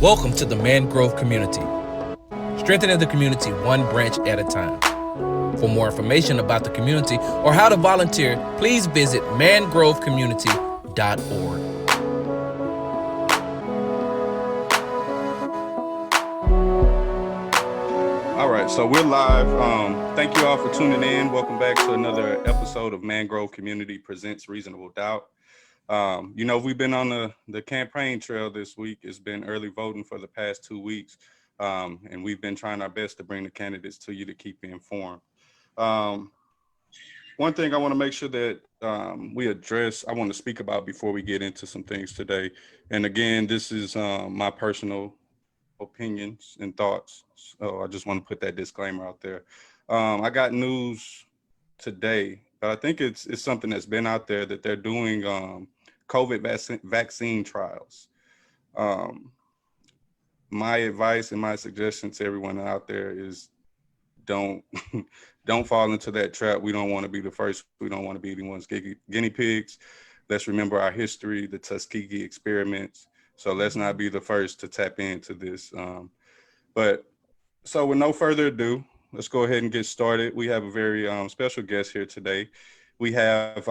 Welcome to the Mangrove Community, strengthening the community one branch at a time. For more information about the community or how to volunteer, please visit mangrovecommunity.org. All right, so we're live. Thank you all for tuning in. Welcome back to another episode of Mangrove Community Presents Reasonable Doubt. We've been on the campaign trail this week. It's been early voting for the past 2 weeks, and we've been trying our best to bring the candidates to you to keep you informed. One thing I want to make sure that we address, I want to speak about before we get into some things today. And again, this is my personal opinions and thoughts. So I just want to put that disclaimer out there. I got news today, but I think it's something that's been out there that they're doing COVID vaccine trials. My advice and my suggestion to everyone out there is don't fall into that trap. We don't want to be the first. We don't want to be anyone's guinea pigs. Let's remember our history, the Tuskegee experiments. So let's not be the first to tap into this. So with no further ado, let's go ahead and get started. We have a very special guest here today. We have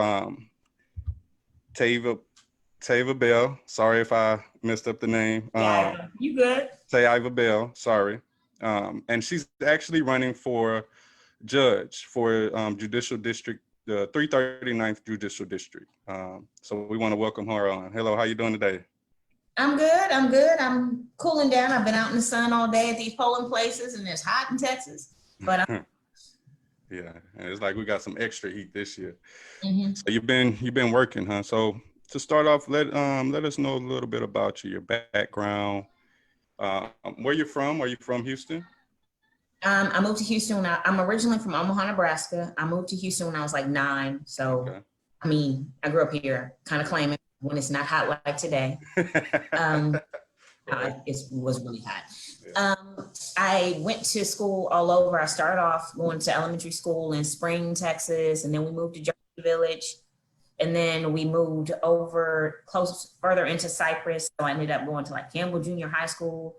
Taiva Bell. Sorry if I messed up the name. You good? Taiva Bell, sorry. And she's actually running for judge for Judicial District, the 339th Judicial District. So we want to welcome her on. Hello, how you doing today? I'm good. I'm cooling down. I've been out in the sun all day at these polling places, and it's hot in Texas. But yeah, and it's like we got some extra heat this year. Mm-hmm. So you've been working, huh? So to start off, let us know a little bit about you, your background, where you're from. Are you from Houston? I moved to Houston. I'm originally from Omaha, Nebraska. I moved to Houston when I was like 9. So, okay. I mean, I grew up here, kind of claiming when it's not hot like today. Right. It was really hot. Yeah. I went to school all over. I started off going to elementary school in Spring, Texas, and then we moved to Jersey Village. And then we moved further into Cypress. So I ended up going to like Campbell Junior High School,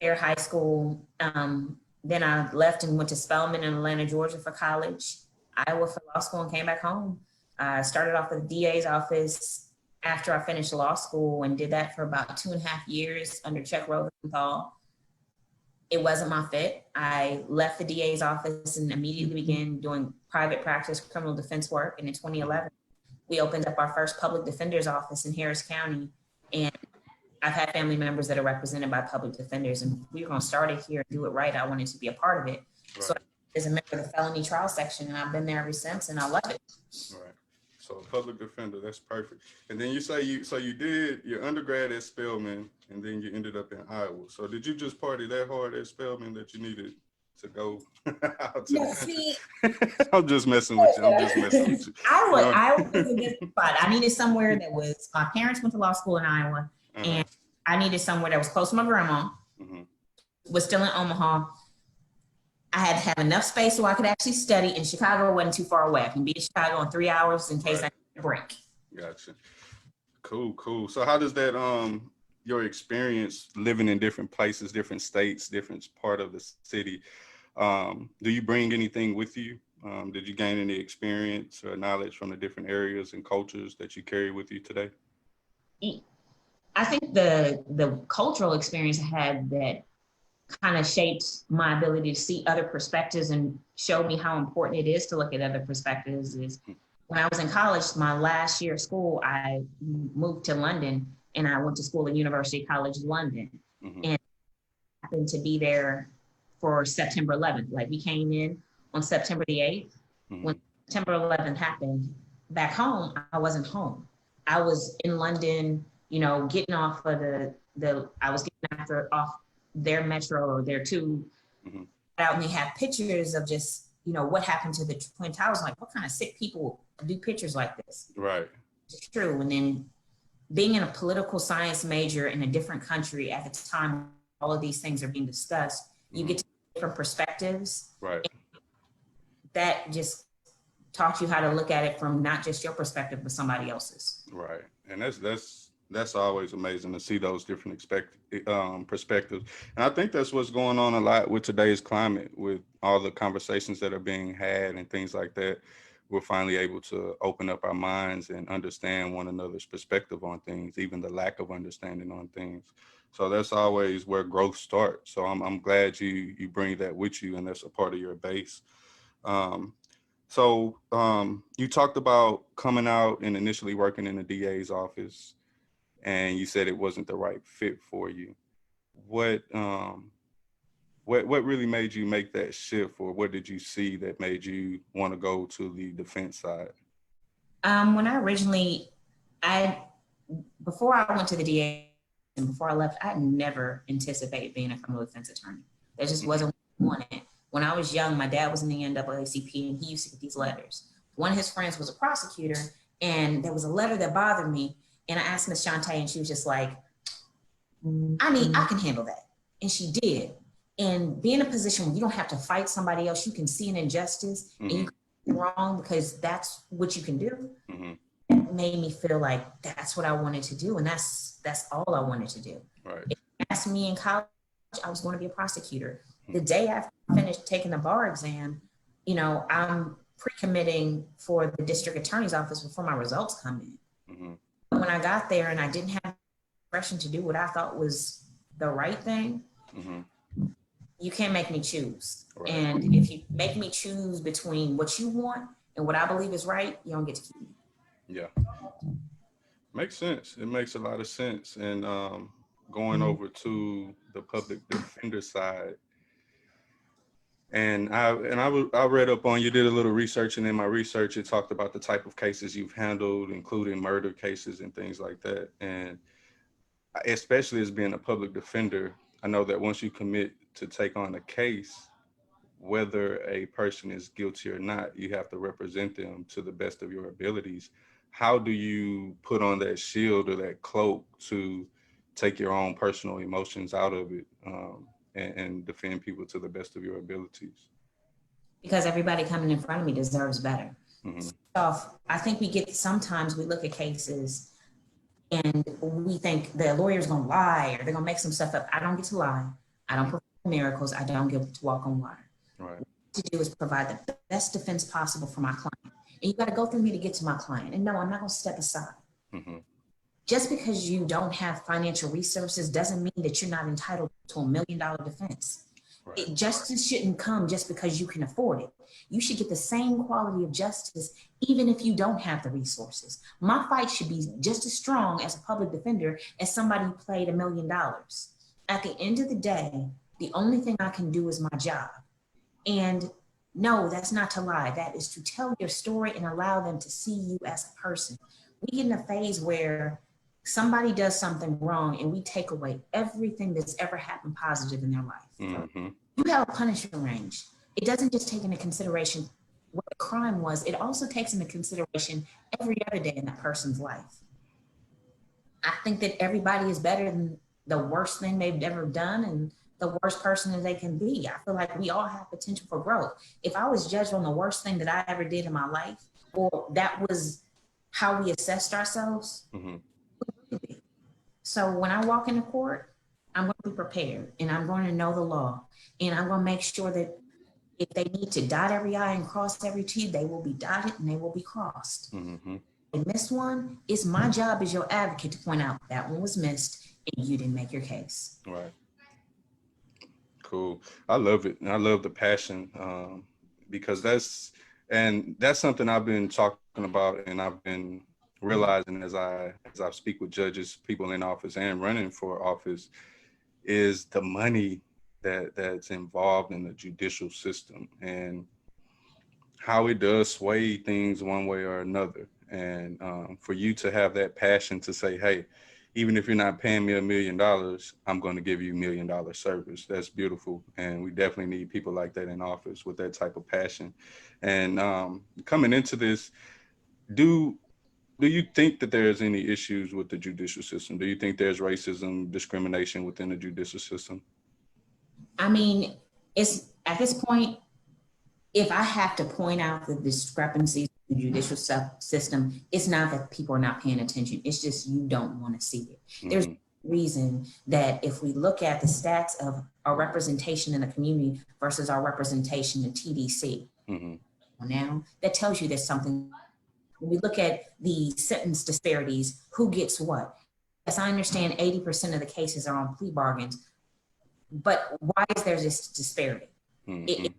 Air High School. Then I left and went to Spelman in Atlanta, Georgia for college, Iowa for law school, and came back home. I started off at the DA's office after I finished law school and did that for about 2.5 years under Chuck Rosenthal. It wasn't my fit. I left the DA's office and immediately began doing private practice criminal defense work. And in 2011, we opened up our first public defender's office in Harris County. And I've had family members that are represented by public defenders, and we were going to start it here and do it right. I wanted to be a part of it. Right. So I was a member of the felony trial section, and I've been there ever since, and I love it. Right. So public defender, that's perfect. And then you say you did your undergrad at Spelman, and then you ended up in Iowa. So did you just party that hard at Spelman that you needed to go out to the country? I'm just messing with you. Iowa was a good spot. I needed somewhere that was, my parents went to law school in Iowa, and I needed somewhere that was close to my grandma, was still in Omaha. I had to have enough space so I could actually study, and Chicago wasn't too far away. I can be in Chicago in 3 hours in case I need a break. Gotcha. Cool. So how does that, your experience living in different places, different states, different part of the city, do you bring anything with you? Did you gain any experience or knowledge from the different areas and cultures that you carry with you today? I think the cultural experience I had that kind of shaped my ability to see other perspectives and showed me how important it is to look at other perspectives is when I was in college, my last year of school, I moved to London and I went to school at University College London and happened to be there for September 11th. Like we came in on September the 8th. When September 11th happened back home, I wasn't home. I was in London, getting off of I was getting off their metro or their tube out, and they have pictures of just, what happened to the Twin Towers. Like, what kind of sick people do pictures like this? Right. It's true. And then being in a political science major in a different country at the time, all of these things are being discussed, you get to different perspectives. Right. That just taught you how to look at it from not just your perspective, but somebody else's. Right. And that's That's always amazing to see those different perspectives. And I think that's what's going on a lot with today's climate, with all the conversations that are being had and things like that. We're finally able to open up our minds and understand one another's perspective on things, even the lack of understanding on things. So that's always where growth starts. So I'm glad you bring that with you, and that's a part of your base. Um, you talked about coming out and initially working in the DA's office, and you said it wasn't the right fit for you. What what really made you make that shift, or what did you see that made you want to go to the defense side? When I originally, I before I went to the DA and before I left, I never anticipated being a criminal defense attorney. That just wasn't what I wanted. When I was young, my dad was in the NAACP, and he used to get these letters. One of his friends was a prosecutor, and there was a letter that bothered me. And I asked Miss Shantae, and she was just like, I can handle that. And she did. And be in a position where you don't have to fight somebody else, you can see an injustice and you can be wrong because that's what you can do. It made me feel like that's what I wanted to do. And that's all I wanted to do. Right. If you asked me in college, I was going to be a prosecutor. The day after I finished taking the bar exam, I'm pre-committing for the district attorney's office before my results come in. But when I got there and I didn't have the discretion to do what I thought was the right thing, you can't make me choose. Right. And if you make me choose between what you want and what I believe is right, you don't get to keep me. Yeah. Makes sense. It makes a lot of sense. And going over to the public defender side, and I read up on, you did a little research, and in my research, it talked about the type of cases you've handled, including murder cases and things like that. And especially as being a public defender, I know that once you commit to take on a case, whether a person is guilty or not, you have to represent them to the best of your abilities. How do you put on that shield or that cloak to take your own personal emotions out of it and defend people to the best of your abilities? Because everybody coming in front of me deserves better. So I think sometimes we look at cases and we think the lawyer's gonna lie or they're gonna make some stuff up. I don't get to lie. I don't perform miracles. I don't get to walk on water. Right. What to do is provide the best defense possible for my client. And you got to go through me to get to my client. And no, I'm not going to step aside. Just because you don't have financial resources doesn't mean that you're not entitled to $1 million defense. Right. Justice shouldn't come just because you can afford it. You should get the same quality of justice even if you don't have the resources. My fight should be just as strong as a public defender as somebody who paid $1 million. At the end of the day, the only thing I can do is my job. And no, that's not to lie. That is to tell your story and allow them to see you as a person. We get in a phase where somebody does something wrong and we take away everything that's ever happened positive in their life. You have a punishment range. It doesn't just take into consideration what the crime was. It also takes into consideration every other day in that person's life. I think that everybody is better than the worst thing they've ever done and the worst person that they can be. I feel like we all have potential for growth. If I was judged on the worst thing that I ever did in my life, or that was how we assessed ourselves, so when I walk into court, I'm going to be prepared and I'm going to know the law. And I'm going to make sure that if they need to dot every I and cross every T, they will be dotted and they will be crossed. They missed one, it's my job as your advocate to point out that one was missed and you didn't make your case. Right. Cool. I love it. And I love the passion because that's something I've been talking about and I've been realizing as I speak with judges, people in office and running for office, is the money that's involved in the judicial system and how it does sway things one way or another. And for you to have that passion to say, hey, even if you're not paying me $1 million, I'm going to give you $1 million service. That's beautiful. And we definitely need people like that in office with that type of passion. And coming into this, do you think that there's any issues with the judicial system? Do you think there's racism, discrimination within the judicial system? I mean, it's at this point, if I have to point out the discrepancies the judicial system, it's not that people are not paying attention. It's just you don't want to see it. There's a reason that if we look at the stats of our representation in the community versus our representation in TDC, now that tells you there's something. When we look at the sentence disparities, who gets what? Yes, I understand 80% of the cases are on plea bargains, but why is there this disparity? If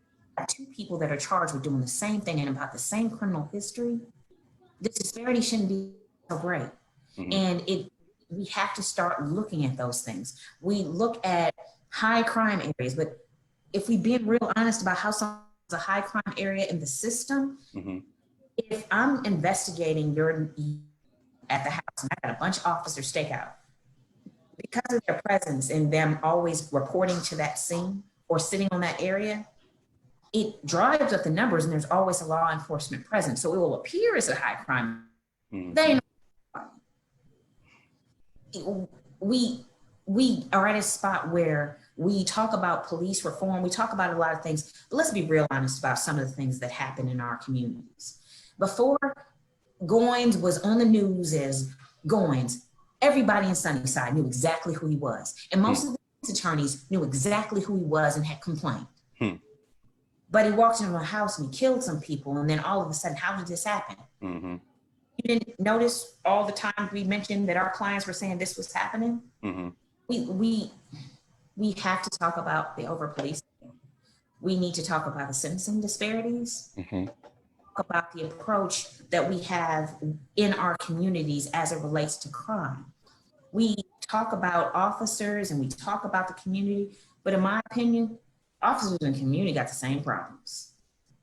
two people that are charged with doing the same thing and about the same criminal history, the disparity shouldn't be so great. And we have to start looking at those things. We look at high crime areas, but if we being real honest about how something's a high crime area in the system, if I'm investigating your at the house and I got a bunch of officers stake out, because of their presence and them always reporting to that scene or sitting on that area, it drives up the numbers and there's always a law enforcement presence. So it will appear as a high crime. They we are at a spot where we talk about police reform, we talk about a lot of things, but let's be real honest about some of the things that happen in our communities. Before Goins was on the news as Goins, everybody in Sunnyside knew exactly who he was. And most of the attorneys knew exactly who he was and had complained. But he walked into a house and he killed some people. And then all of a sudden, how did this happen? You didn't notice all the time we mentioned that our clients were saying this was happening? We have to talk about the over-policing. We need to talk about the sentencing disparities. Talk about the approach that we have in our communities as it relates to crime. We talk about officers and we talk about the community, but in my opinion, officers in the community got the same problems.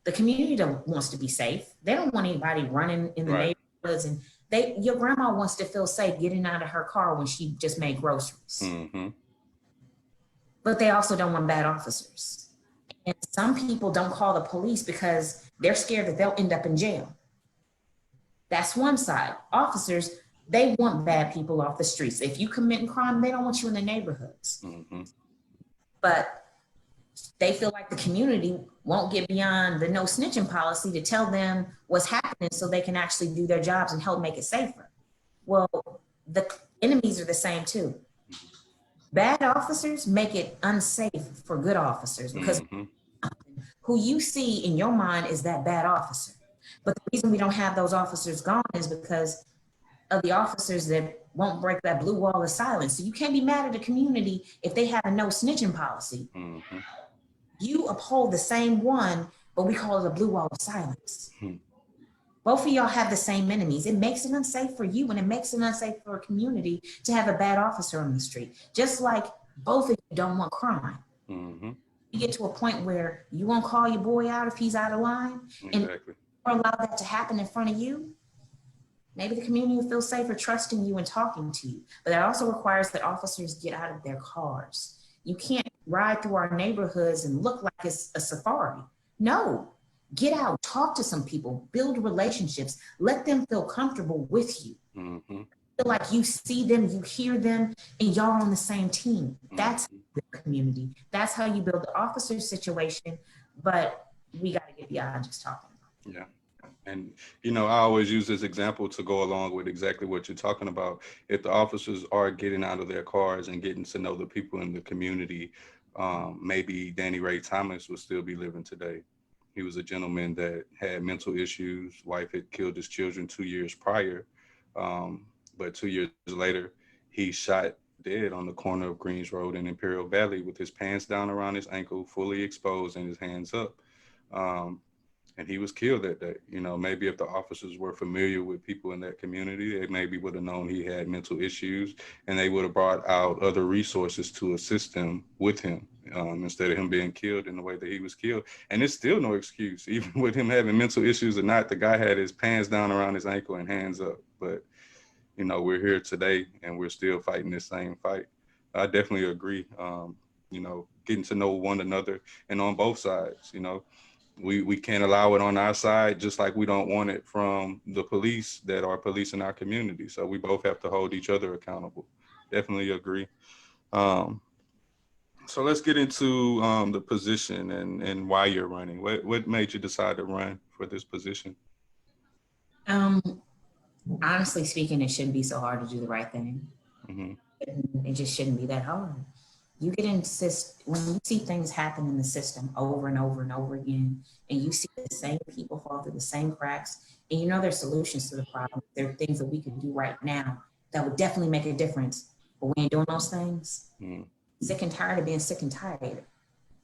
The community wants to be safe. They don't want anybody running in the neighborhoods, and your grandma wants to feel safe getting out of her car when she just made groceries. But they also don't want bad officers. And some people don't call the police because they're scared that they'll end up in jail. That's one side. Officers, they want bad people off the streets. If you commit crime, they don't want you in the neighborhoods. But they feel like the community won't get beyond the no snitching policy to tell them what's happening so they can actually do their jobs and help make it safer. Well, the enemies are the same too. Bad officers make it unsafe for good officers because who you see in your mind is that bad officer. But the reason we don't have those officers gone is because of the officers that won't break that blue wall of silence. So you can't be mad at the community if they have a no snitching policy. You uphold the same one, but we call it a blue wall of silence. Both of y'all have the same enemies. It makes it unsafe for you and it makes it unsafe for a community to have a bad officer on the street. Just like both of you don't want crime. You get to a point where you won't call your boy out if he's out of line and allow that to happen in front of you. Maybe the community will feel safer trusting you and talking to you. But that also requires that officers get out of their cars. You can't ride through our neighborhoods and look like it's a safari. No, get out, talk to some people, build relationships, let them feel comfortable with you. Feel like you see them, you hear them, and y'all on the same team. That's the community. That's how you build the officer situation. But we got to get beyond just talking. And, you know, I always use this example to go along with exactly what you're talking about. If the officers are getting out of their cars and getting to know the people in the community, maybe Danny Ray Thomas would still be living today. He was a gentleman that had mental issues. Wife had killed his children 2 years prior. But 2 years later, he shot dead on the corner of Greens Road and Imperial Valley with his pants down around his ankle, fully exposed and his hands up. And he was killed that day. You know, maybe if the officers were familiar with people in that community, they maybe would have known he had mental issues and they would have brought out other resources to assist him with him instead of him being killed in the way that he was killed. And it's still no excuse, even with him having mental issues or not, the guy had his pants down around his ankle and hands up. But, you know, we're here today and we're still fighting this same fight. I definitely agree, you know, getting to know one another and on both sides, you know. We can't allow it on our side, just like we don't want it from the police that are policing our community. So we both have to hold each other accountable. Definitely agree. So let's get into the position and why you're running. What made you decide to run for this position? Um, honestly speaking, it shouldn't be so hard to do the right thing. Mhm. It just shouldn't be that hard. You get insist when you see things happen in the system over and over and over again, and you see the same people fall through the same cracks, and you know there's solutions to the problem. There are things that we can do right now that would definitely make a difference. But we ain't doing those things. Mhm. Sick and tired of being sick and tired.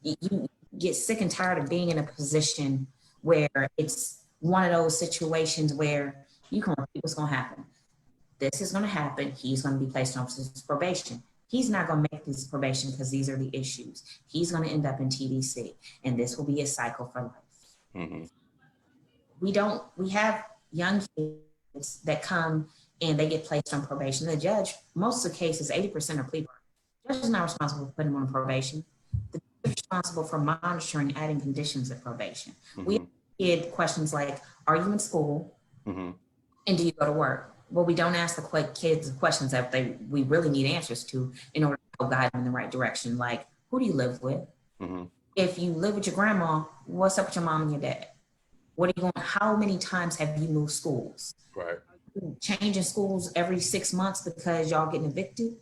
You get sick and tired of being in a position where it's one of those situations where you can repeat what's going to happen. This is going to happen. He's going to be placed on probation. He's not going to make this probation because these are the issues. He's going to end up in TDC, and this will be a cycle for life. Mhm. We have young kids that come and they get placed on probation. The judge, most of the cases, 80% are plea bargains. The judge is not responsible for putting them on probation. The judge is responsible for monitoring, adding conditions of probation. We get questions like, are you in school? Mhm. And do you go to work? Well, we don't ask the kids questions that we really need answers to in order to guide them in the right direction. Like, who do you live with? Mhm. If you live with your grandma, what's up with your mom and your dad? What are you going? How many times have you moved schools? Right. Changing schools every 6 months because y'all getting evicted?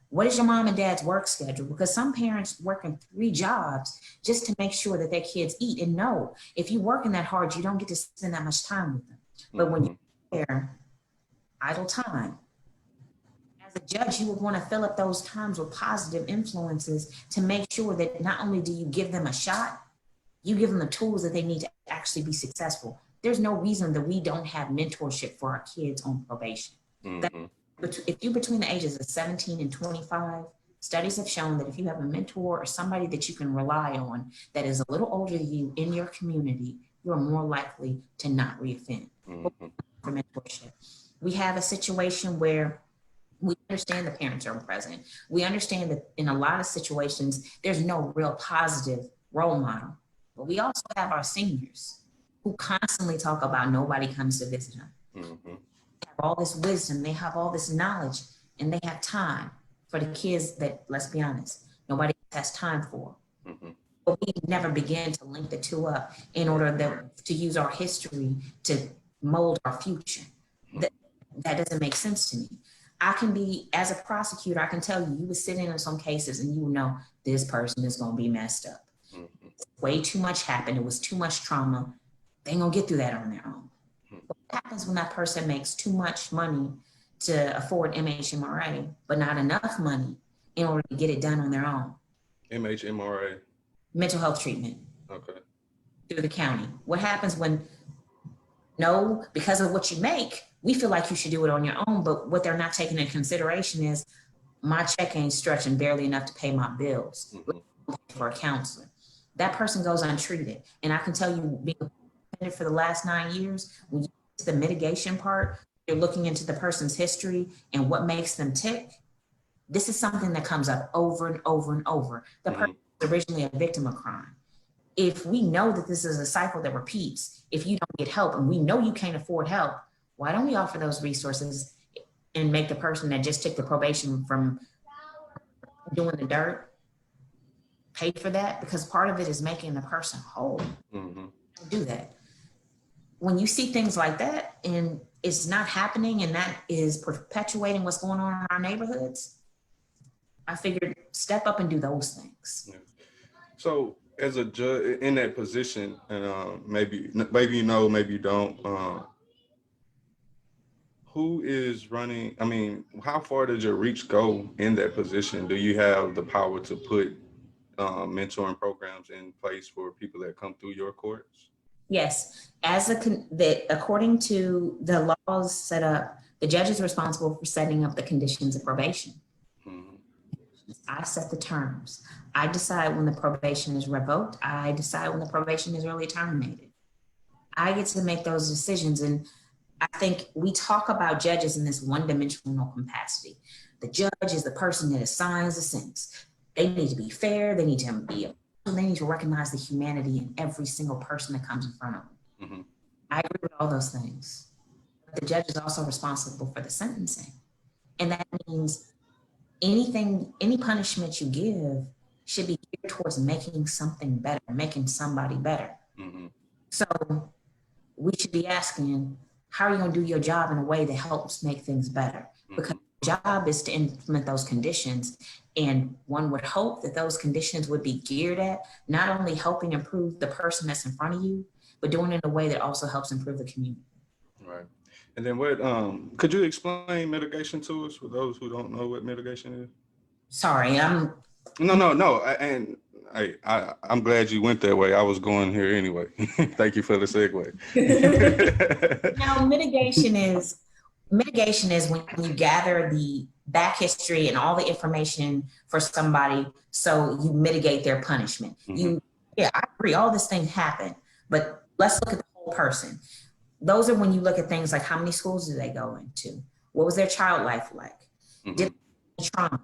What is your mom and dad's work schedule? Because some parents working 3 jobs just to make sure that their kids eat. And no, if you're working that hard, you don't get to spend that much time with them. But when you're there, idle time. As a judge, you would want to fill up those times with positive influences to make sure that not only do you give them a shot, you give them the tools that they need to actually be successful. There's no reason that we don't have mentorship for our kids on probation. That, if you're between the ages of 17 and 25, studies have shown that if you have a mentor or somebody that you can rely on that is a little older than you in your community, you're more likely to not reoffend. For mentorship. We have a situation where we understand the parents are present. We understand that in a lot of situations, there's no real positive role model. But we also have our seniors who constantly talk about nobody comes to visit them. They have all this wisdom, they have all this knowledge, and they have time for the kids that, let's be honest, nobody has time for. But we never began to link the two up in order to use our history to mold our future. That doesn't make sense to me. I can be, as a prosecutor, I can tell you, you would sit in on some cases and you know this person is going to be messed up. Way too much happened. It was too much trauma. They ain't going to get through that on their own. What happens when that person makes too much money to afford MHMRA, but not enough money in order to get it done on their own? MHMRA. Mental health treatment. Okay. Through the county. What happens when, no, because of what you make, we feel like you should do it on your own, but what they're not taking into consideration is my check ain't stretching barely enough to pay my bills for a counselor. That person goes untreated. And I can tell you, being independent for the last 9 years, when you get to the mitigation part, you're looking into the person's history and what makes them tick. This is something that comes up over and over and over. The person was originally a victim of crime. If we know that this is a cycle that repeats, if you don't get help and we know you can't afford help, why don't we offer those resources and make the person that just took the probation from doing the dirt pay for that? Because part of it is making the person whole. Do that. When you see things like that and it's not happening and that is perpetuating what's going on in our neighborhoods, I figured step up and do those things. Yeah. So as a judge in that position, and maybe you know, maybe you don't, who is running? I mean, how far does your reach go in that position? Do you have the power to put mentoring programs in place for people that come through your courts? Yes, according to the laws set up, the judge is responsible for setting up the conditions of probation. I set the terms. I decide when the probation is revoked. I decide when the probation is early terminated. I get to make those decisions. And I think we talk about judges in this one-dimensional capacity. The judge is the person that assigns the sentence. They need to be fair. They need to recognize the humanity in every single person that comes in front of them. I agree with all those things. But the judge is also responsible for the sentencing. And that means any punishment you give should be geared towards making something better, making somebody better. So we should be asking, how are you going to do your job in a way that helps make things better? Because your job is to implement those conditions. And one would hope that those conditions would be geared at not only helping improve the person that's in front of you, but doing it in a way that also helps improve the community. Right. And then what, could you explain mitigation to us for those who don't know what mitigation is? Sorry, No. And I'm glad you went that way. I was going here anyway. Thank you for the segue. Now, mitigation is when you gather the back history and all the information for somebody, so you mitigate their punishment. Yeah, I agree, all this thing happened, but let's look at the whole person. Those are when you look at things like how many schools did they go into? What was their child life like? Did they trauma?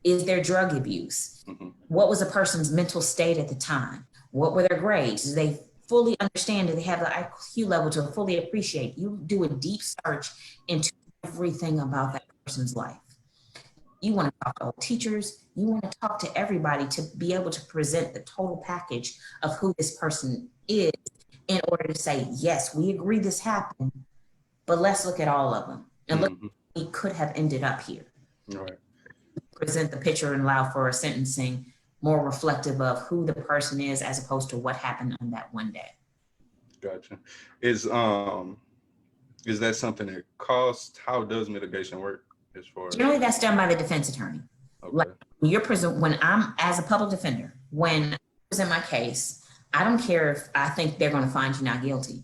Is there drug abuse? What was a person's mental state at the time? What were their grades? Did they fully understand? Do they have the IQ level to fully appreciate? You do a deep search into everything about that person's life. You want to talk to old teachers. You want to talk to everybody to be able to present the total package of who this person is in order to say, yes, we agree this happened, but let's look at all of them and look how we could have ended up here. Right. Present the picture and allow for a sentencing more reflective of who the person is as opposed to what happened on that one day. Gotcha. Is that something that costs? How does mitigation work as far as? Generally, that's done by the defense attorney. Okay. Like when I'm as a public defender, when I present my case, I don't care if I think they're going to find you not guilty.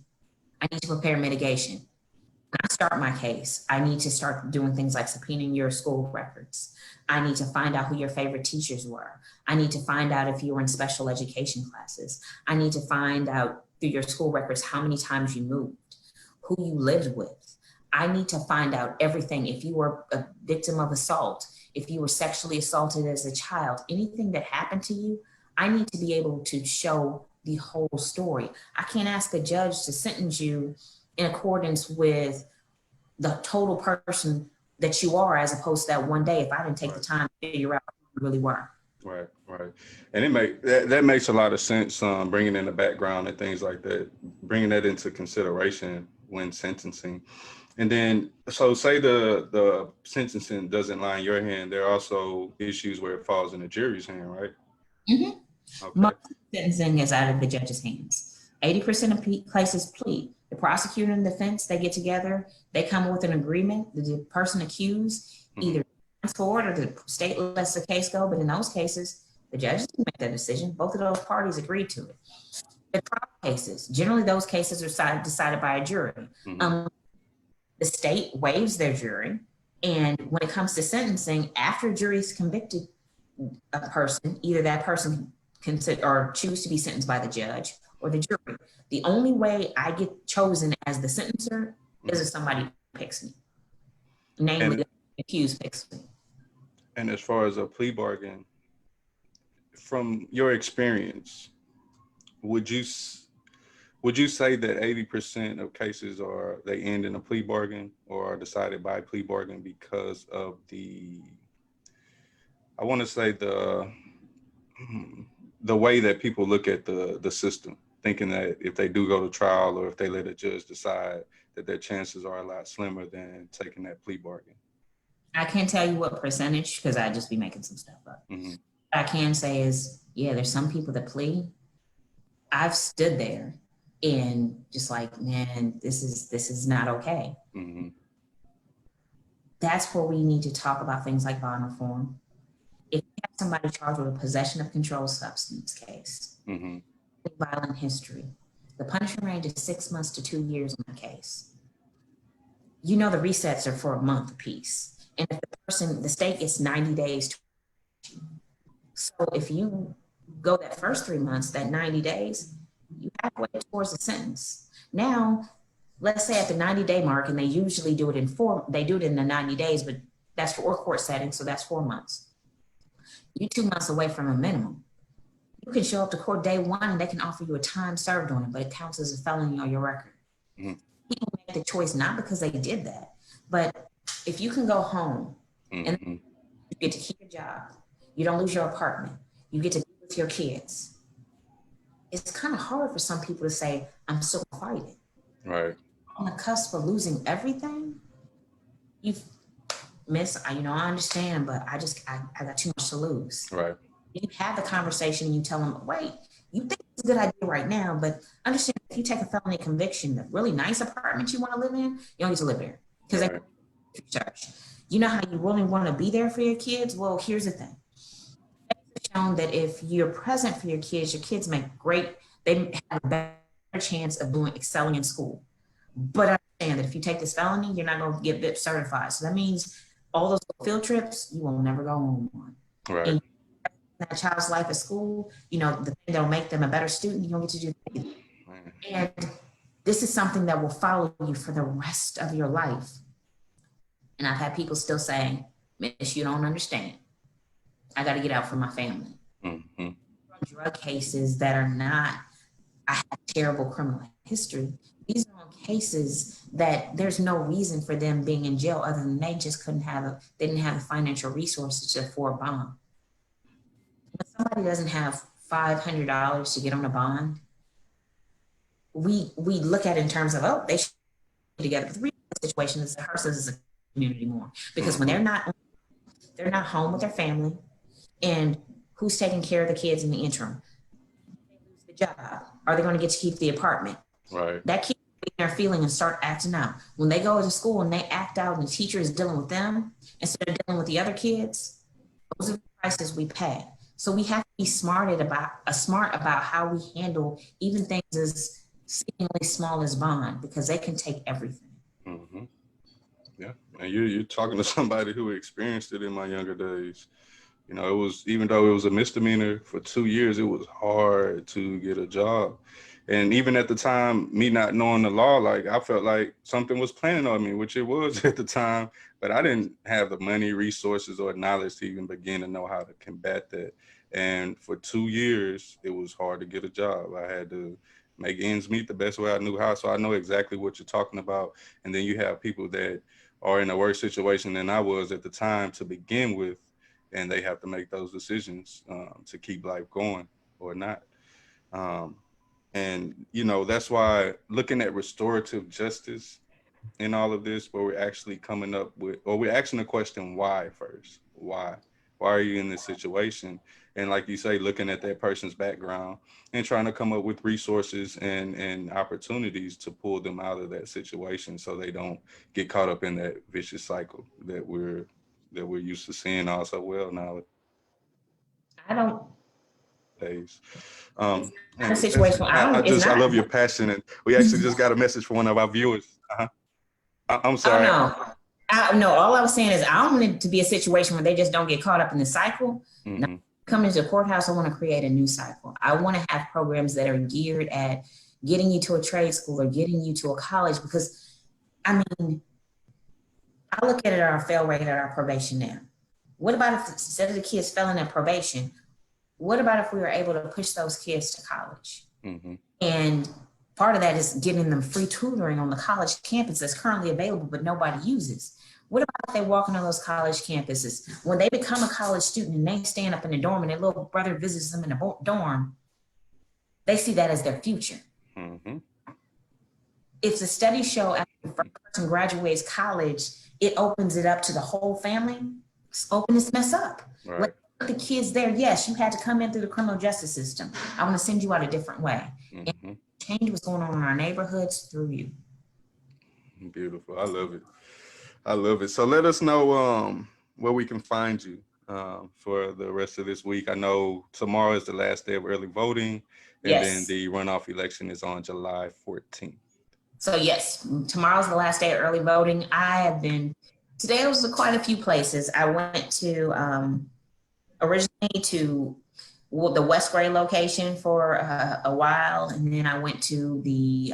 I need to prepare mitigation. When I start my case, I need to start doing things like subpoenaing your school records. I need to find out who your favorite teachers were. I need to find out if you were in special education classes. I need to find out through your school records how many times you moved, who you lived with. I need to find out everything. If you were a victim of assault, if you were sexually assaulted as a child, anything that happened to you, I need to be able to show the whole story. I can't ask a judge to sentence you in accordance with the total person that you are, as opposed to that one day, if I didn't take the time to figure out who you really were. Right. And that makes a lot of sense, bringing in the background and things like that, bringing that into consideration when sentencing. And then, so say the sentencing doesn't lie in your hand, there are also issues where it falls in the jury's hand, right? Okay. Most sentencing is out of the judge's hands. 80% of cases plead. The prosecutor and the defense, they get together, they come with an agreement. The person accused either comes forward or the state lets the case go. But in those cases, the judge didn't make that decision. Both of those parties agreed to it. The trial cases, generally those cases are decided by a jury. The state waives their jury. And when it comes to sentencing, after a jury's convicted a person, either that person can or choose to be sentenced by the judge or the jury. The only way I get chosen as the sentencer is if somebody picks me, namely the accused picks me. And as far as a plea bargain, from your experience, would you say that 80% of cases they end in a plea bargain or are decided by a plea bargain because of I want to say the way that people look at the system, thinking that if they do go to trial or if they let a judge decide, that their chances are a lot slimmer than taking that plea bargain? I can't tell you what percentage because I'd just be making some stuff up. What I can say is, yeah, there's some people that plea. I've stood there and just like, man, this is not okay. That's where we need to talk about things like bond reform. If you have somebody charged with a possession of controlled substance case, violent history, the punishment range is 6 months to 2 years on the case. You know the resets are for a month apiece. And if the state gets 90 days. So if you go that first 3 months, that 90 days, you halfway towards the sentence. Now, let's say at the 90-day mark, and they usually do it in the 90 days, but that's for court setting, so that's 4 months. You're 2 months away from a minimum. You can show up to court day one and they can offer you a time served on it, but it counts as a felony on your record. People make the choice not because they did that, but if you can go home and you get to keep your job, you don't lose your apartment, you get to be with your kids. It's kind of hard for some people to say, I'm still fighting. Right. on the cusp of losing everything, you've I understand, but I got too much to lose. Right. You have the conversation and you tell them, wait, you think it's a good idea right now, but understand if you take a felony conviction, the really nice apartment you want to live in, you don't get to live there. Because Right. you know how you really want to be there for your kids? Well, here's the thing. It's shown that if you're present for your kids make they have a better chance of excelling in school. But understand that if you take this felony, you're not going to get BIP certified. So that means all those field trips, you will never go on. Right. And that child's life at school, the thing that'll make them a better student, you don't get to do that either. And this is something that will follow you for the rest of your life. And I've had people still saying, Miss, you don't understand. I got to get out for my family. Mm-hmm. Drug cases that are not, I have terrible criminal history. These are cases that there's no reason for them being in jail other than they just didn't have the financial resources to afford bond. When somebody doesn't have $500 to get on a bond, we look at it in terms of, they should be together. But the real situation is the Hearses is a community more, because when they're not home with their family, and who's taking care of the kids in the interim? They lose the job. Are they going to get to keep the apartment? Right. That kid their feeling and start acting out. When they go to school and they act out and the teacher is dealing with them instead of dealing with the other kids, those are the prices we pay. So we have to be smart about how we handle even things as seemingly small as bond, because they can take everything. Mm-hmm. Yeah, and you're talking to somebody who experienced it in my younger days. It was, even though it was a misdemeanor for 2 years, it was hard to get a job. And even at the time, me not knowing the law, like I felt like something was planning on me, which it was at the time, but I didn't have the money, resources, or knowledge to even begin to know how to combat that. And for 2 years, it was hard to get a job. I had to make ends meet the best way I knew how. So I know exactly what you're talking about. And then you have people that are in a worse situation than I was at the time to begin with, and they have to make those decisions to keep life going or not. And, that's why looking at restorative justice in all of this, where we're actually coming up with, or we're asking the question, why first? Why are you in this situation? And like you say, looking at that person's background and trying to come up with resources and opportunities to pull them out of that situation so they don't get caught up in that vicious cycle that we're used to seeing also well now. I don't. Days. A situation. I love your passion, and we actually just got a message from one of our viewers. I'm sorry. Oh, no. All I was saying is I don't want it to be a situation where they just don't get caught up in the cycle. Mm-hmm. Now, coming to the courthouse, I want to create a new cycle. I want to have programs that are geared at getting you to a trade school or getting you to a college, because I look at our fail rate at our probation now. What about if instead of the kids failing at probation, what about if we were able to push those kids to college? Mm-hmm. And part of that is giving them free tutoring on the college campus that's currently available, but nobody uses. What about if they walk on those college campuses? When they become a college student and they stand up in the dorm and their little brother visits them in the dorm, they see that as their future. Mm-hmm. If the studies show after the first person graduates college, it opens it up to the whole family, open this mess up. Right. The kids there, yes, you had to come in through the criminal justice system. I want to send you out a different way. Mm-hmm. And change what's going on in our neighborhoods through you. Beautiful. I love it. So let us know where we can find you for the rest of this week. I know tomorrow is the last day of early voting, and then the runoff election is on July 14th. So yes, tomorrow's the last day of early voting. Today was quite a few places. I went to originally to the West Gray location for a while, and then I went to the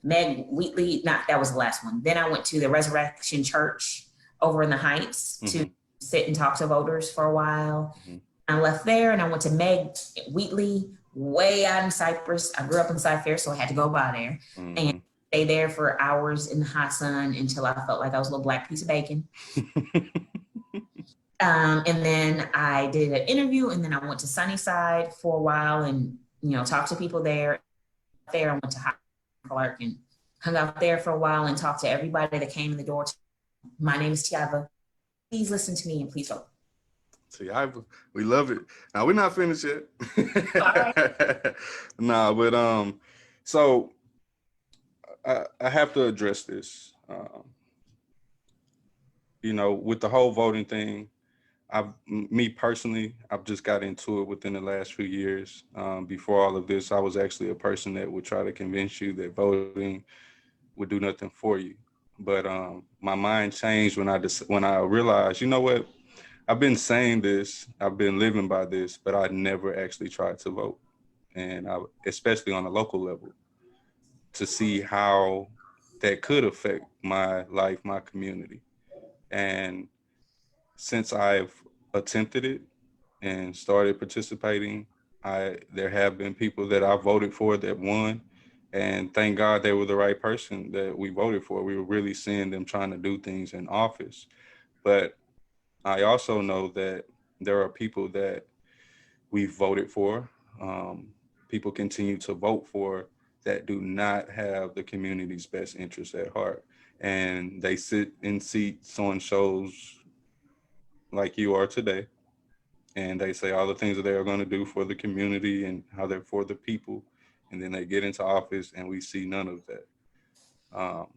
Meg Wheatley, that was the last one. Then I went to the Resurrection Church over in the Heights to sit and talk to voters for a while. Mm-hmm. I left there and I went to Meg Wheatley way out in Cypress. I grew up in Cypress, so I had to go by there and stay there for hours in the hot sun until I felt like I was a little black piece of bacon. And then I did an interview, and then I went to Sunnyside for a while and, talked to people there. I went to Clark and hung out there for a while and talked to everybody that came in the door. My name is Tiava. Please listen to me and please vote. Tiava, we love it. Now we're not finished yet. All right. Nah, but so I have to address this. You know, with the whole voting thing, me personally, I've just got into it within the last few years. Before all of this, I was actually a person that would try to convince you that voting would do nothing for you. But my mind changed when I realized, you know what, I've been saying this, I've been living by this, but I never actually tried to vote, and especially on a local level, to see how that could affect my life, my community. And since I've attempted it and started participating, there have been people that I voted for that won, and thank God they were the right person that we voted for. We were really seeing them trying to do things in office. But I also know that there are people that we voted for, people continue to vote for, that do not have the community's best interests at heart. And they sit in seats on shows like you are today, and they say all the things that they are going to do for the community and how they're for the people. And then they get into office and we see none of that. Um,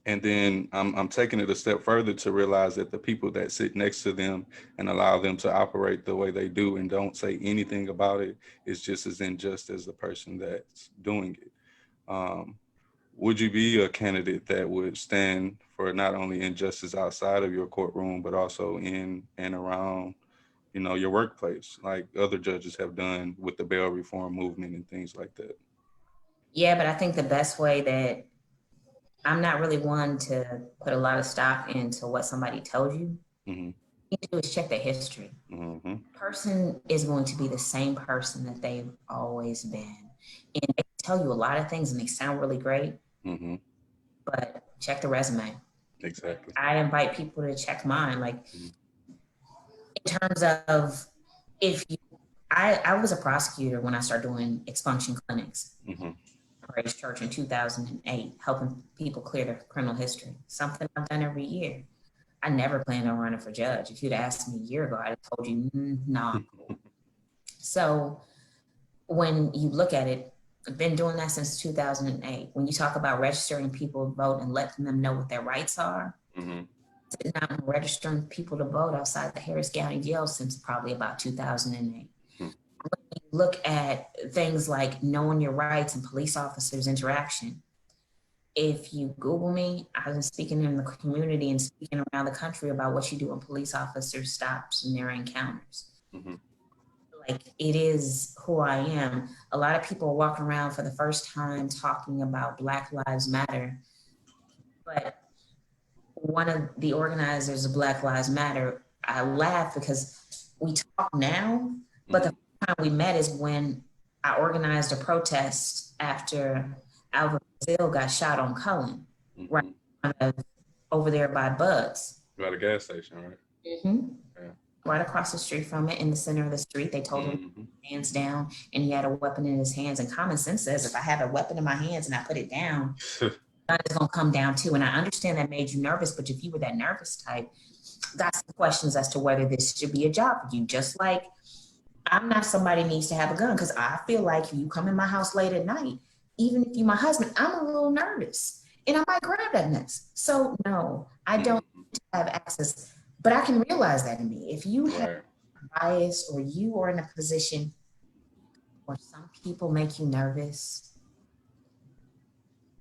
and then I'm taking it a step further to realize that the people that sit next to them and allow them to operate the way they do and don't say anything about it is just as unjust as the person that's doing it. Would you be a candidate that would stand for not only injustice outside of your courtroom, but also in and around, you know, your workplace, like other judges have done with the bail reform movement and things like that? Yeah, but I think the best way that I'm not really one to put a lot of stock into what somebody tells you. Mm-hmm. You need to do is check their history. Mm-hmm. Person is going to be the same person that they've always been. And they tell you a lot of things and they sound really great, Mm-hmm. but check the resume. Exactly. I invite people to check mine. Like Mm-hmm. in terms of if you, I was a prosecutor when I started doing expunction clinics. Mm-hmm. Praise Church in 2008, helping people clear their criminal history. Something I've done every year. I never planned on running for judge. If you'd asked me a year ago, I'd have told you, nah. So when you look at it, I've been doing that since 2008. When you talk about registering people to vote and letting them know what their rights are, Mm-hmm. sitting out and registering people to vote outside the Harris County Jail since probably about 2008. Look at things like knowing your rights and police officers' interaction. If you Google me, I've been speaking in the community and speaking around the country about what you do when police officers stops and their encounters. Mm-hmm. Like, it is who I am. A lot of people are walking around for the first time talking about Black Lives Matter, but one of the organizers of Black Lives Matter, I laugh because we talk now, but the time we met is when I organized a protest after Alvin Brazil got shot on Cullen, Mm-hmm. right over there by Bugs. By the gas station, right? Mm-hmm. Yeah. Right across the street from it, in the center of the street. They told him to put his hands down, and he had a weapon in his hands. And common sense says, if I have a weapon in my hands and I put it down, gun is gonna come down too. And I understand that made you nervous, but if you were that nervous type, got some questions as to whether this should be a job for you. Just like I'm not somebody who needs to have a gun, because I feel like if you come in my house late at night, even if you're my husband, I'm a little nervous and I might grab that mess. So no, I don't have access, but I can realize that in me. If you have bias or you are in a position where some people make you nervous,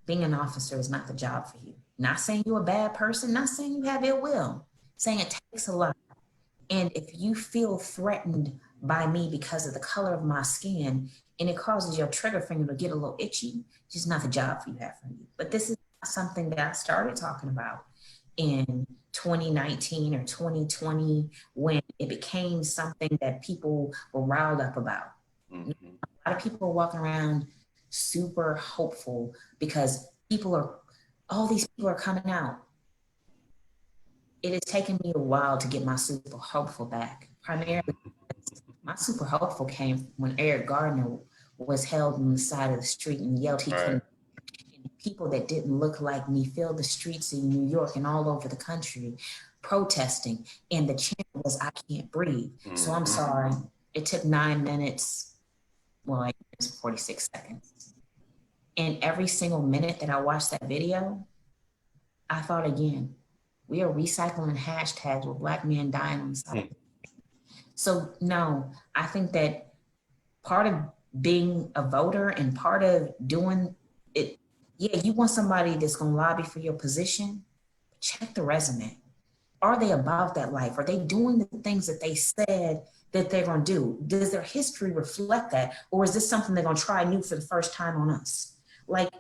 being an officer is not the job for you. Not saying you're a bad person, not saying you have ill will, saying it takes a lot. And if you feel threatened by me because of the color of my skin and it causes your trigger finger to get a little itchy, it's just not the job you have for you. But this is not something that I started talking about in 2019 or 2020 when it became something that people were riled up about. Mm-hmm. A lot of people are walking around super hopeful because all these people are coming out. It has taken me a while to get my super hopeful back. Primarily, my super hopeful came when Eric Gardner was held on the side of the street and yelled he couldn't. And people that didn't look like me filled the streets in New York and all over the country protesting. And the chant was, I can't breathe. So I'm sorry. It took 9 minutes, well, like 46 seconds. And every single minute that I watched that video, I thought again, we are recycling hashtags with Black men dying on the side. So no, I think that part of being a voter and part of doing it, yeah, you want somebody that's gonna lobby for your position, check the resume. Are they about that life? Are they doing the things that they said that they're gonna do? Does their history reflect that? Or is this something they're gonna try new for the first time on us? Like,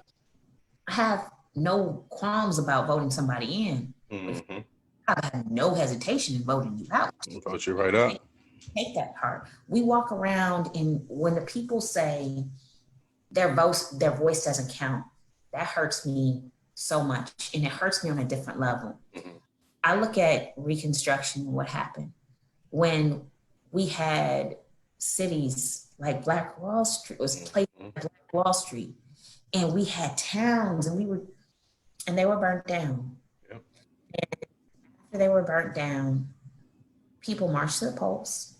I have no qualms about voting somebody in. I have no hesitation in voting you out. Vote you right up. Take that part. We walk around and when the people say their voice doesn't count, that hurts me so much. And it hurts me on a different level. I look at Reconstruction and what happened when we had cities like Black Wall Street, was placed like Black Wall Street, and we had towns and they were burnt down. And after they were burnt down, people marched to the polls.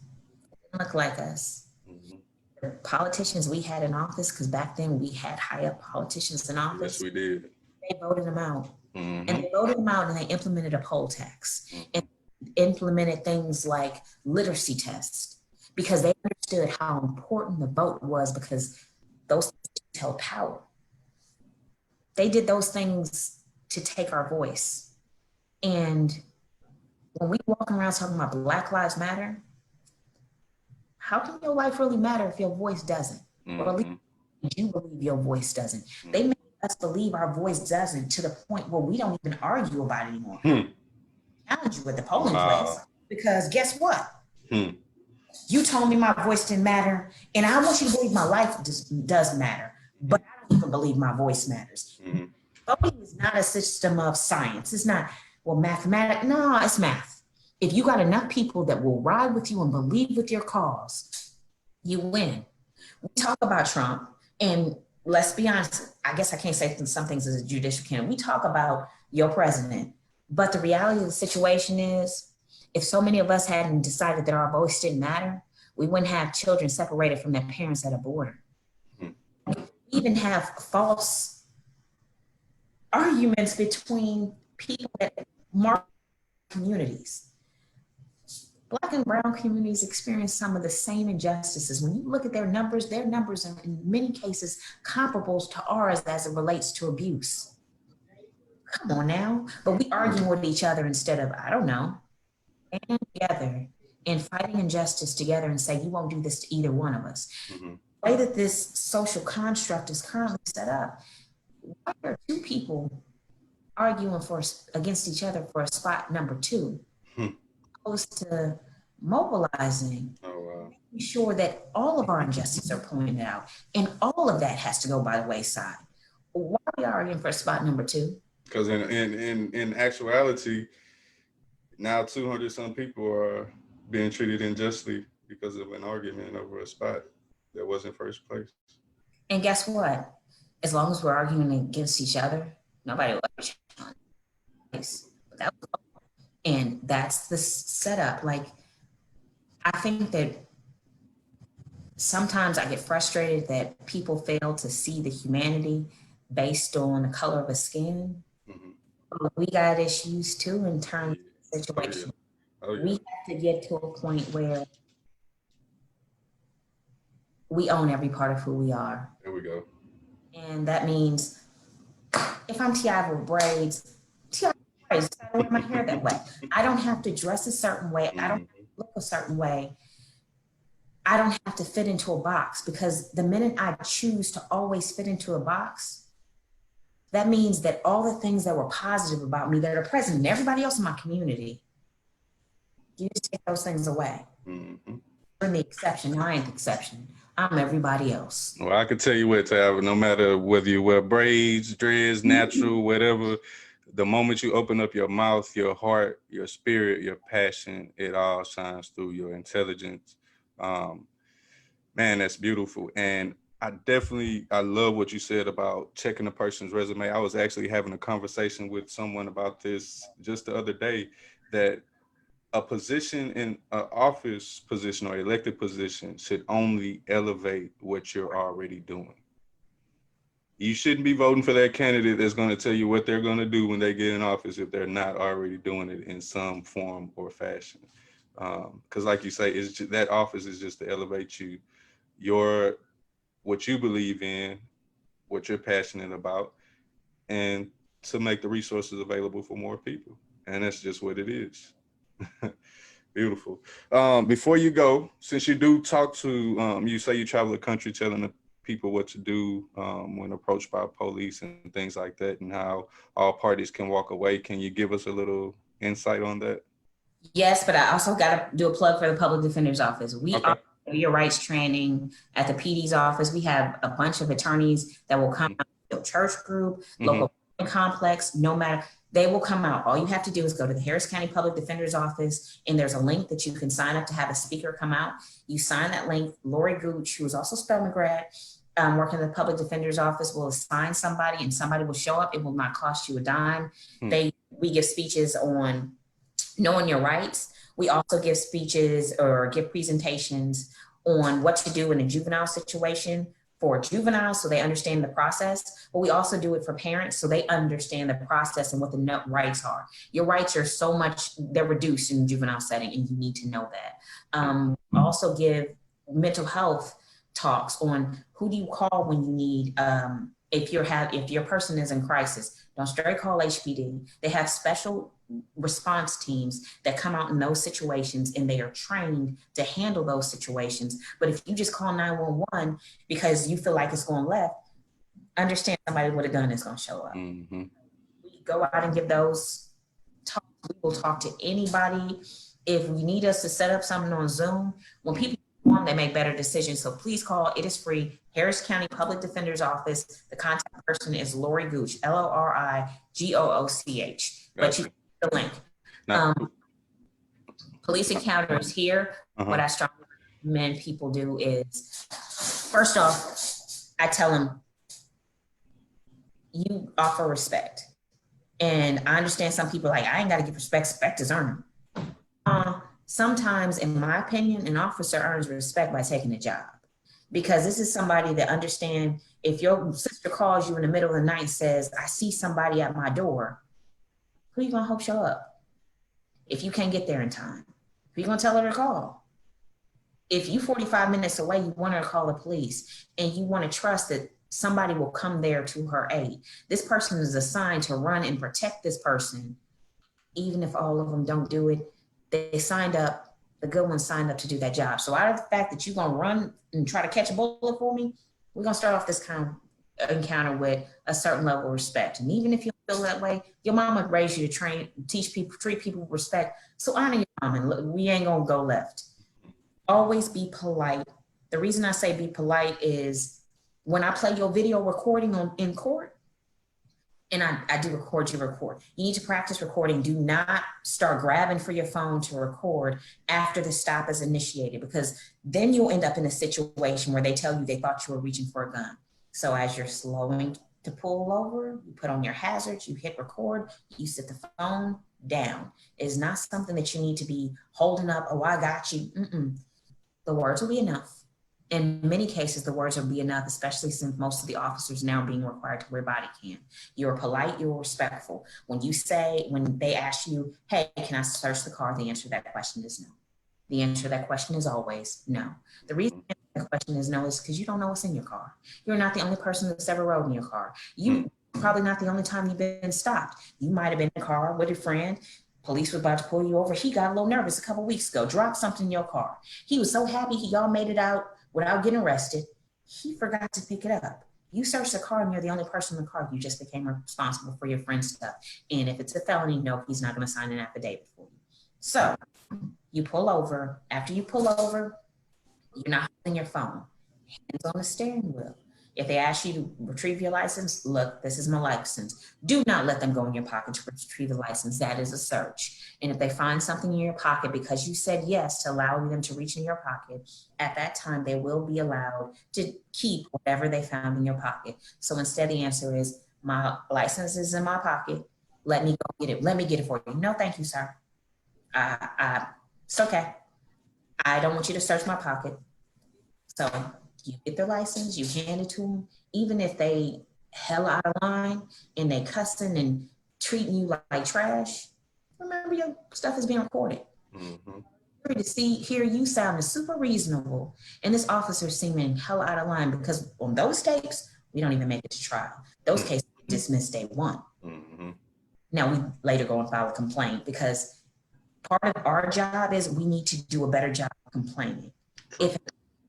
They didn't look like us. The politicians we had in office, because back then we had high up politicians in office. Yes, we did. They voted them out. And they voted them out and they implemented a poll tax and implemented things like literacy tests because they understood how important the vote was because those things held power. They did those things to take our voice. And when we walk around talking about Black Lives Matter, how can your life really matter if your voice doesn't? Or at least you believe your voice doesn't. They make us believe our voice doesn't to the point where we don't even argue about it anymore. Challenge you at the polling place because guess what? You told me my voice didn't matter, and I want you to believe my life does matter, but I don't even believe my voice matters. Voting is not a system of science. It's not, well, mathematics. No, it's math. If you got enough people that will ride with you and believe with your cause, you win. We talk about Trump, and let's be honest, I guess I can't say some things as a judicial candidate. We talk about your president, but the reality of the situation is, if so many of us hadn't decided that our voice didn't matter, we wouldn't have children separated from their parents at a border. We even have false arguments between people that mark communities. Black and brown communities experience some of the same injustices. When you look at their numbers are in many cases comparable to ours as it relates to abuse. Come on now, but we arguing with each other instead of, I don't know, and together and fighting injustice together and say, you won't do this to either one of us. The way that this social construct is currently set up, why are two people arguing against each other for a spot number 2? Opposed to mobilizing, making sure that all of our injustices are pointed out, and all of that has to go by the wayside. Why are we arguing for spot number 2? Because in actuality, now 200 some people are being treated unjustly because of an argument over a spot that wasn't first place. And guess what? As long as we're arguing against each other, nobody will ever change. And that's the setup. Like, I think that sometimes I get frustrated that people fail to see the humanity based on the color of a skin. But we got issues too in terms of the situation. We have to get to a point where we own every part of who we are. There we go. And that means if I'm T.I. with braids, T.I. braids, I wear my hair that way. I don't have to dress a certain way. I don't have to look a certain way. I don't have to fit into a box, because the minute I choose to always fit into a box, that means that all the things that were positive about me that are present in everybody else in my community, you just take those things away. You're the exception. I ain't the exception. I'm everybody else. Well, I can tell you what, Tab, no matter whether you wear braids, dreads, natural, whatever, the moment you open up your mouth, your heart, your spirit, your passion, it all shines through. Your intelligence. Man, that's beautiful. And I love what you said about checking a person's resume. I was actually having a conversation with someone about this just the other day, that a position in an office position or elected position should only elevate what you're already doing. You shouldn't be voting for that candidate that's going to tell you what they're going to do when they get in office if they're not already doing it in some form or fashion. Because like you say, that office is just to elevate you, what you believe in, what you're passionate about, and to make the resources available for more people. And that's just what it is. Beautiful. Before you go, since you do talk to, you say you travel the country telling the people what to do when approached by police and things like that, and how all parties can walk away. Can you give us a little insight on that? Yes, but I also got to do a plug for the public defender's office. We are your rights training at the PD's office. We have a bunch of attorneys that will come out, church group, local complex, no matter, they will come out. All you have to do is go to the Harris County Public Defender's office, and there's a link that you can sign up to have a speaker come out. You sign that link. Lori Gooch, who is also Spelman grad, working in the public defender's office, will assign somebody, and somebody will show up. It will not cost you a dime. We give speeches on knowing your rights. We also give speeches or give presentations on what to do in a juvenile situation for juveniles, so they understand the process. But we also do it for parents, so they understand the process and what the rights are. Your rights are so much, they're reduced in the juvenile setting, and you need to know that. Also give mental health talks on who do you call when you need, if your person is in crisis. Don't straight call HPD. They have special response teams that come out in those situations, and they are trained to handle those situations. But if you just call 911 because you feel like it's going left, understand somebody with a gun is going to show up. We go out and give those talks. We will talk to anybody. If you need us to set up something on Zoom, when people perform, they make better decisions. So please call. It is free. Harris County Public Defender's Office. The contact person is Lori Gooch, LORIGOOCH. But you the link. Police encounters here. What I strongly recommend people do is, first off, I tell them, you offer respect. And I understand some people are like, I ain't got to give respect. Respect is earned. Sometimes, in my opinion, an officer earns respect by taking a job. Because this is somebody that understands, if your sister calls you in the middle of the night and says, I see somebody at my door, who you gonna hope show up? If you can't get there in time, who you gonna tell her to call? If you 45 minutes away, you want her to call the police, and you want to trust that somebody will come there to her aid. This person is assigned to run and protect this person. Even if all of them don't do it, they signed up, the good ones signed up to do that job. So out of the fact that you're gonna run and try to catch a bullet for me, we're gonna start off this kind of encounter with a certain level of respect. And even if you feel that way, your mama raised you to teach people, treat people with respect. So honor your mama, and we ain't gonna go left. Always be polite. The reason I say be polite is when I play your video recording in court, and I do record you record. You need to practice recording. Do not start grabbing for your phone to record after the stop is initiated, because then you'll end up in a situation where they tell you they thought you were reaching for a gun. So as you're slowing to pull over, you put on your hazards, you hit record, you sit the phone down. It's not something that you need to be holding up, oh, I got you. The words will be enough. In many cases, the words will be enough, especially since most of the officers now are being required to wear body cam. You're polite, you're respectful. When they ask you, hey, can I search the car? The answer to that question is no. The answer to that question is always no. The reason the question is no is because you don't know what's in your car. You're not the only person that's ever rode in your car. You probably not the only time you've been stopped. You might have been in a car with a friend. Police were about to pull you over. He got a little nervous a couple of weeks ago, dropped something in your car. He was so happy y'all made it out without getting arrested. He forgot to pick it up. You searched the car and you're the only person in the car. You just became responsible for your friend's stuff. And if it's a felony, no, he's not going to sign an affidavit for you. So you pull over. After you pull over, you're not holding your phone. Hands on the steering wheel. If they ask you to retrieve your license, look, this is my license. Do not let them go in your pocket to retrieve the license. That is a search. And if they find something in your pocket because you said yes to allow them to reach in your pocket, at that time, they will be allowed to keep whatever they found in your pocket. So instead, the answer is, my license is in my pocket. Let me go get it. Let me get it for you. No, thank you, sir. It's okay. I don't want you to search my pocket. So you get the license, you hand it to them, even if they hell out of line and they cussing and treating you like trash. Remember, your stuff is being recorded. Mm-hmm. To hear you sounding super reasonable, and this officer seeming hell out of line, because on those tapes, we don't even make it to trial. Those cases dismissed day one. Mm-hmm. Now we later go and file a complaint, because part of our job is we need to do a better job of complaining. If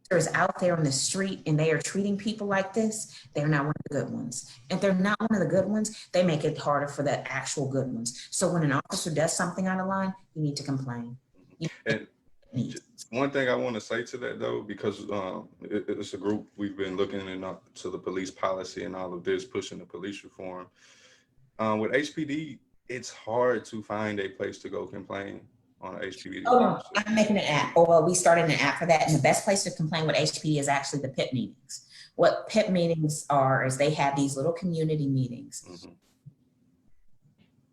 is out there on the street and they are treating people like this, they're not one of the good ones. If they're not one of the good ones, they make it harder for the actual good ones. So when an officer does something out of line, you need to complain. And one thing I want to say to that, though, because it's a group, we've been looking into the police policy and all of this, pushing the police reform. With HPD, it's hard to find a place to go complain on an HPD. Oh, no, I'm making an app. Well, we started an app for that. And the best place to complain with HPD is actually the PIP meetings. What PIP meetings are is they have these little community meetings. Mm-hmm.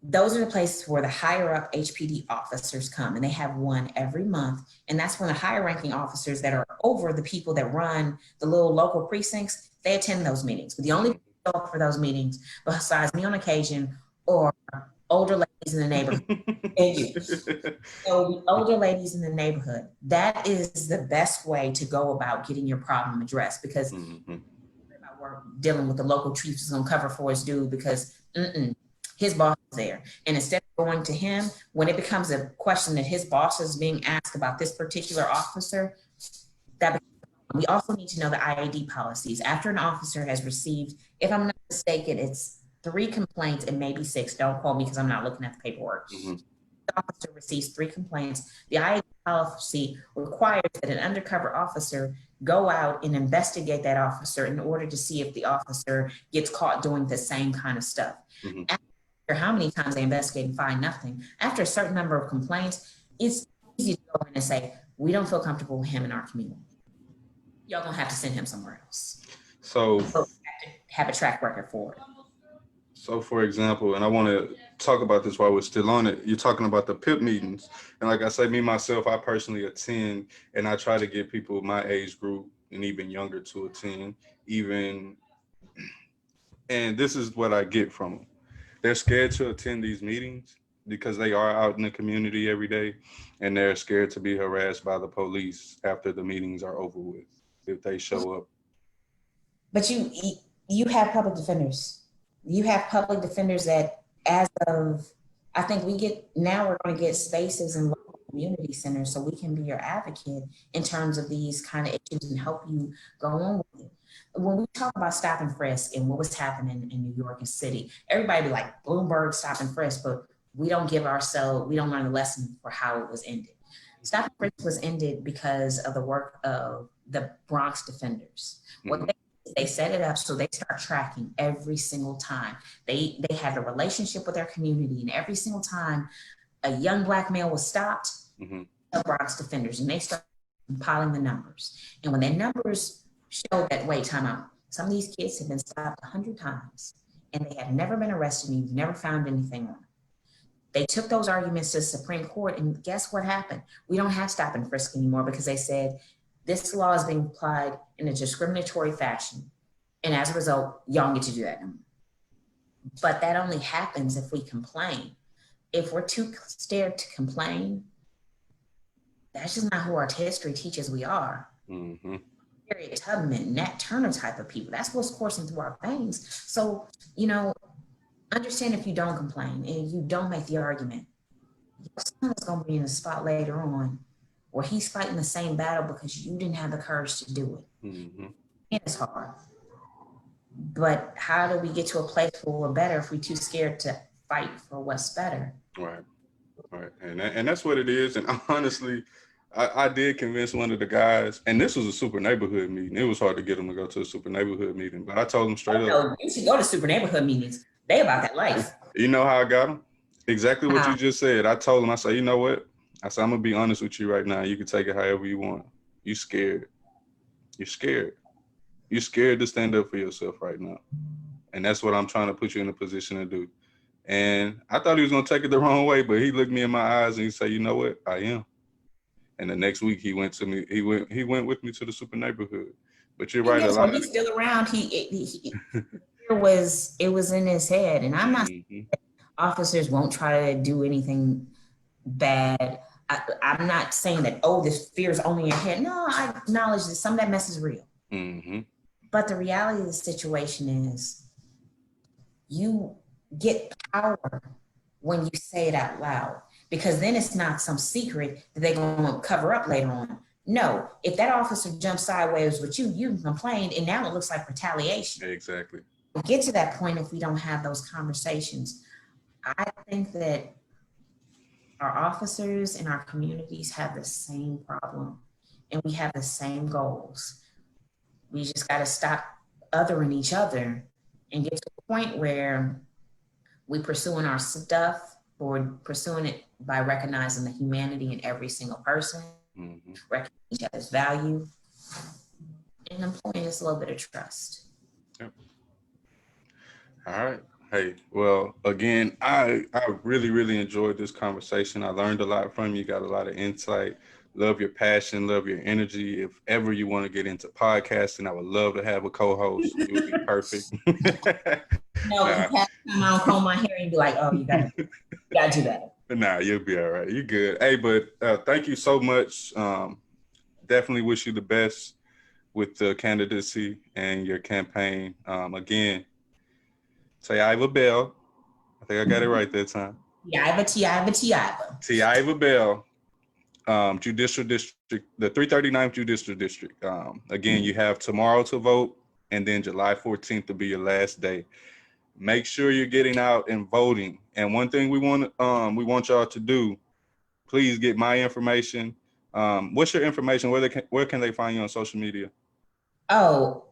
Those are the places where the higher up HPD officers come, and they have one every month. And that's when the higher ranking officers that are over the people that run the little local precincts, they attend those meetings. But the only people for those meetings, besides me on occasion, or older ladies in the neighborhood. So the older ladies in the neighborhood, that is the best way to go about getting your problem addressed, because we're dealing with the local chief who's gonna cover for his dude because his boss is there. And instead of going to him, when it becomes a question that his boss is being asked about this particular officer, we also need to know the IAD policies. After an officer has received, if I'm not mistaken, it's 3 complaints and maybe 6. Don't quote me because I'm not looking at the paperwork. Mm-hmm. The officer receives 3 complaints. The IAD policy requires that an undercover officer go out and investigate that officer in order to see if the officer gets caught doing the same kind of stuff. Mm-hmm. After how many times they investigate and find nothing, after a certain number of complaints, it's easy to go in and say, we don't feel comfortable with him in our community. Y'all gonna have to send him somewhere else. So we have to have a track record for it. So for example, and I want to talk about this while we're still on it, you're talking about the PIP meetings. And like I say, me, myself, I personally attend, and I try to get people my age group and even younger to attend, and this is what I get from them. They're scared to attend these meetings because they are out in the community every day, and they're scared to be harassed by the police after the meetings are over with, if they show up. But you have public defenders. You have public defenders that, as of, I think we're going to get spaces in local community centers so we can be your advocate in terms of these kind of issues and help you go on with it. When we talk about stop and frisk and what was happening in New York and City, everybody be like, Bloomberg stop and frisk, but we don't learn the lesson for how it was ended. Stop and frisk was ended because of the work of the Bronx defenders. Mm-hmm. They set it up so they start tracking every single time. They had a relationship with their community, and every single time a young Black male was stopped, the Bronx defenders, and they start compiling the numbers. And when their numbers showed that, wait, time out, some of these kids have been stopped 100 times, and they have never been arrested, and you've never found anything on them. They took those arguments to the Supreme Court, and guess what happened? We don't have stop and frisk anymore because they said, this law is being applied in a discriminatory fashion. And as a result, y'all don't get to do that anymore. But that only happens if we complain. If we're too scared to complain, that's just not who our history teaches we are. Mm-hmm. Harriet Tubman, Nat Turner type of people. That's what's coursing through our veins. So, understand if you don't complain and you don't make the argument, your son is going to be in a spot later on where he's fighting the same battle because you didn't have the courage to do it. Mm-hmm. And it's hard. But how do we get to a place where we're better if we're too scared to fight for what's better? Right. And that's what it is. And honestly, I did convince one of the guys, and this was a super neighborhood meeting. It was hard to get him to go to a super neighborhood meeting, but I told him straight up. No, you should go to super neighborhood meetings. They about that life. You know how I got him? Exactly what you just said. I told him, I said, you know what? I said, I'm gonna be honest with you right now. You can take it however you want. You scared. You're scared. You're scared to stand up for yourself right now. And that's what I'm trying to put you in a position to do. And I thought he was gonna take it the wrong way, but he looked me in my eyes and he said, you know what? I am. And the next week he went with me to the super neighborhood. But you're right. He's still around. It was in his head. And I'm not saying officers won't try to do anything bad. I'm not saying that, this fear is only in your head. No, I acknowledge that some of that mess is real. But the reality of the situation is you get power when you say it out loud, because then it's not some secret that they're going to cover up later on. No, if that officer jumps sideways with you complained, and now it looks like retaliation. Exactly. We'll get to that point if we don't have those conversations. I think that our officers in our communities have the same problem, and we have the same goals. We just got to stop othering each other and get to a point where we pursuing our stuff, or pursuing it by recognizing the humanity in every single person, recognizing each other's value, and employing this a little bit of trust. Yep. All right. Hey, well, again, I really, really enjoyed this conversation. I learned a lot from you, got a lot of insight. Love your passion, love your energy. If ever you want to get into podcasting, I would love to have a co-host. You would be perfect. No, you have to come out, comb my hair and be like, you gotta do that. Nah, you'll be all right. You're good. Hey, but thank you so much. Definitely wish you the best with the candidacy and your campaign. Again, Tiaiva Bell. I think I got it right that time. Tiaiva Bell. Judicial District, the 339th Judicial District. Again, you have tomorrow to vote, and then July 14th will be your last day. Make sure you're getting out and voting. And one thing we want y'all to do, please get my information. What's your information? Where can they find you on social media?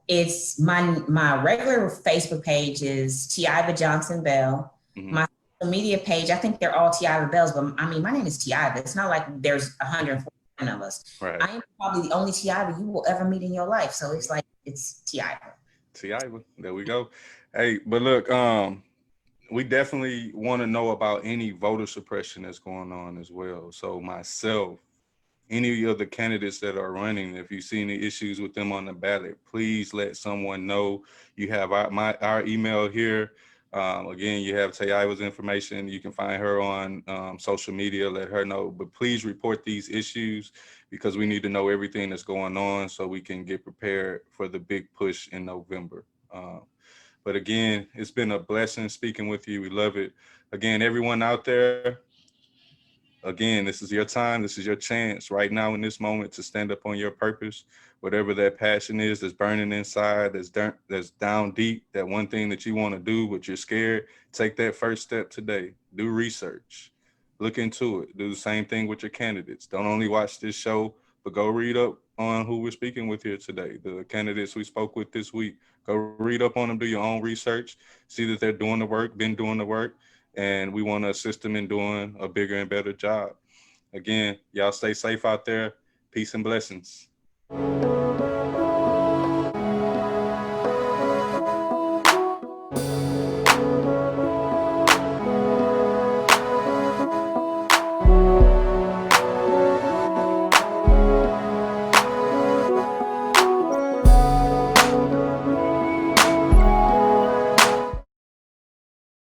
It's my regular Facebook page is Tiaiva Johnson Bell. My media page, I think they're all Tiaiva Bells, but I mean, my name is Tiaiva. It's not like there's 149 of us. Right. I am probably the only Tiaiva you will ever meet in your life. So it's like, it's Tiaiva. Tiaiva, there we go. Hey, but look, we definitely want to know about any voter suppression that's going on as well. So myself, any of the candidates that are running, if you see any issues with them on the ballot, please let someone know. You have our email here. Again, you have Tiaiva's information. You can find her on social media, let her know. But please report these issues, because we need to know everything that's going on so we can get prepared for the big push in November. But again, it's been a blessing speaking with you. We love it. Again, everyone out there, again, this is your time. This is your chance right now in this moment to stand up on your purpose, whatever that passion is that's burning inside, that's down deep, that one thing that you want to do, but you're scared. Take that first step today. Do research. Look into it. Do the same thing with your candidates. Don't only watch this show, but go read up on who we're speaking with here today. The candidates we spoke with this week. Go read up on them, do your own research, see that they're doing the work, been doing the work, and we want to assist them in doing a bigger and better job. Again, y'all stay safe out there. Peace and blessings.